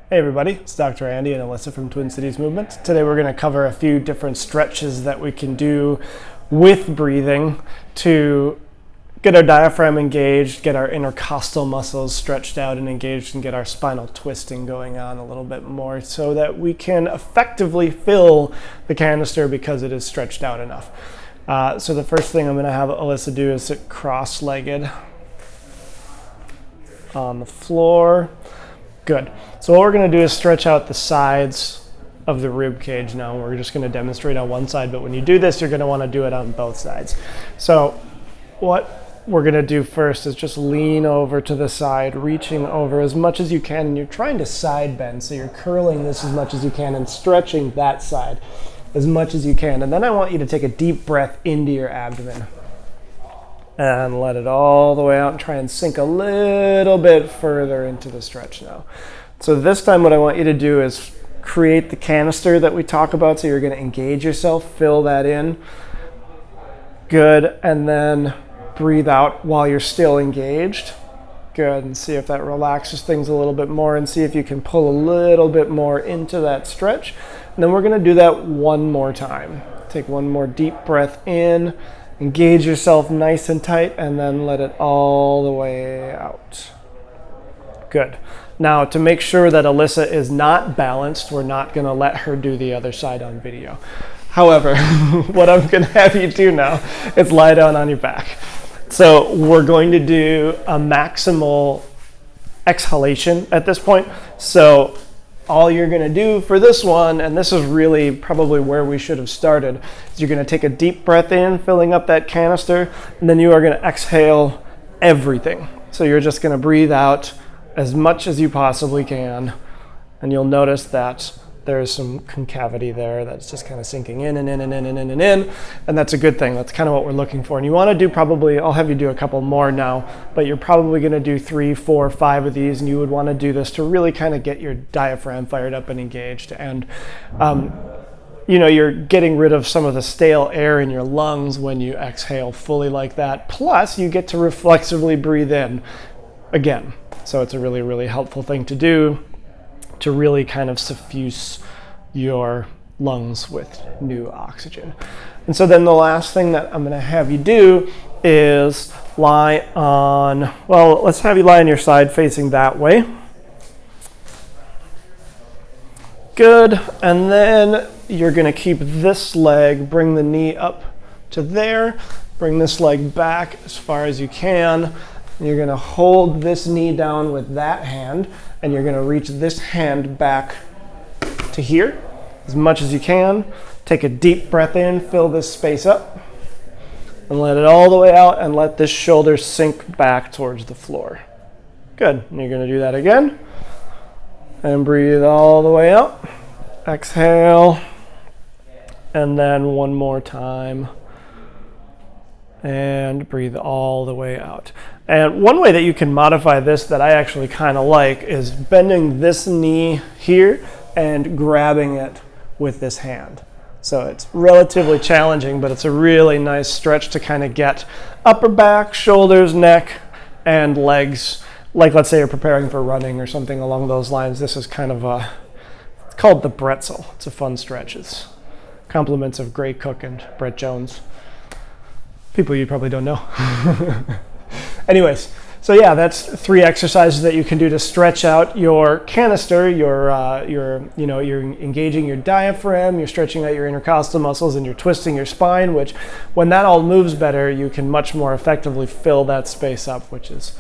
Hey everybody, it's Dr. Andy and Alyssa from Twin Cities Movement. Today we're going to cover a few different stretches that we can do with breathing to get our diaphragm engaged, get our intercostal muscles stretched out and engaged, and get our spinal twisting going on a little bit more so that we can effectively fill the canister because it is stretched out enough. So the first thing I'm going to have Alyssa do is sit cross-legged on the floor. Good. So what we're going to do is stretch out the sides of the rib cage now. We're just going to demonstrate on one side, but when you do this, you're going to want to do it on both sides. So what we're going to do first is just lean over to the side, reaching over as much as you can, and you're trying to side bend. So you're curling this as much as you can and stretching that side as much as you can. And then I want you to take a deep breath into your abdomen and let it all the way out and try and sink a little bit further into the stretch now. So this time what I want you to do is create the canister that we talk about. So you're going to engage yourself, fill that in. Good. And then breathe out while you're still engaged. Good. And see if that relaxes things a little bit more, and see if you can pull a little bit more into that stretch. And then we're going to do that one more time. Take one more deep breath in. Engage yourself nice and tight, and then let it all the way out. Good. Now, to make sure that Alyssa is not balanced, we're not going to let her do the other side on video. However, what I'm going to have you do now is lie down on your back. So we're going to do a maximal exhalation at this point. So all you're going to do for this one, and this is really probably where we should have started, is you're going to take a deep breath in, filling up that canister, and then you are going to exhale everything. So you're just going to breathe out as much as you possibly can, and you'll notice that there's some concavity there that's just kind of sinking in and in and in and in and in, and that's a good thing. That's kind of what we're looking for. And you want to do probably, I'll have you do a couple more now, but you're probably going to do 3, 4, 5 of these, and you would want to do this to really kind of get your diaphragm fired up and engaged. And you're getting rid of some of the stale air in your lungs when you exhale fully like that. Plus, you get to reflexively breathe in again. So it's a really, really helpful thing to do to really kind of suffuse your lungs with new oxygen. And so then the last thing that I'm going to have you do is lie on, well, let's have you lie on your side facing that way. Good. And then you're going to keep this leg, bring the knee up to there, bring this leg back as far as you can. You're going to hold this knee down with that hand, and you're going to reach this hand back to here as much as you can. Take a deep breath in, fill this space up, and let it all the way out, and let this shoulder sink back towards the floor. Good. And you're going to do that again. And breathe all the way out. Exhale. And then one more time. And breathe all the way out. And one way that you can modify this that I actually kind of like is bending this knee here and grabbing it with this hand. So it's relatively challenging, but it's a really nice stretch to kind of get upper back, shoulders, neck, and legs. Like let's say you're preparing for running or something along those lines. This is kind of it's called the bretzel. It's a fun stretch. It's compliments of Gray Cook and Brett Jones. People you probably don't know. Anyways, so yeah, that's 3 exercises that you can do to stretch out your canister. You're engaging your diaphragm, you're stretching out your intercostal muscles, and you're twisting your spine, which when that all moves better, you can much more effectively fill that space up, which is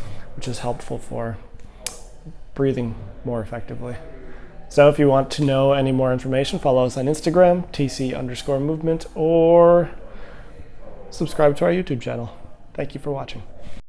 helpful for breathing more effectively. So if you want to know any more information, follow us on Instagram, TC_movement, or subscribe to our YouTube channel. Thank you for watching.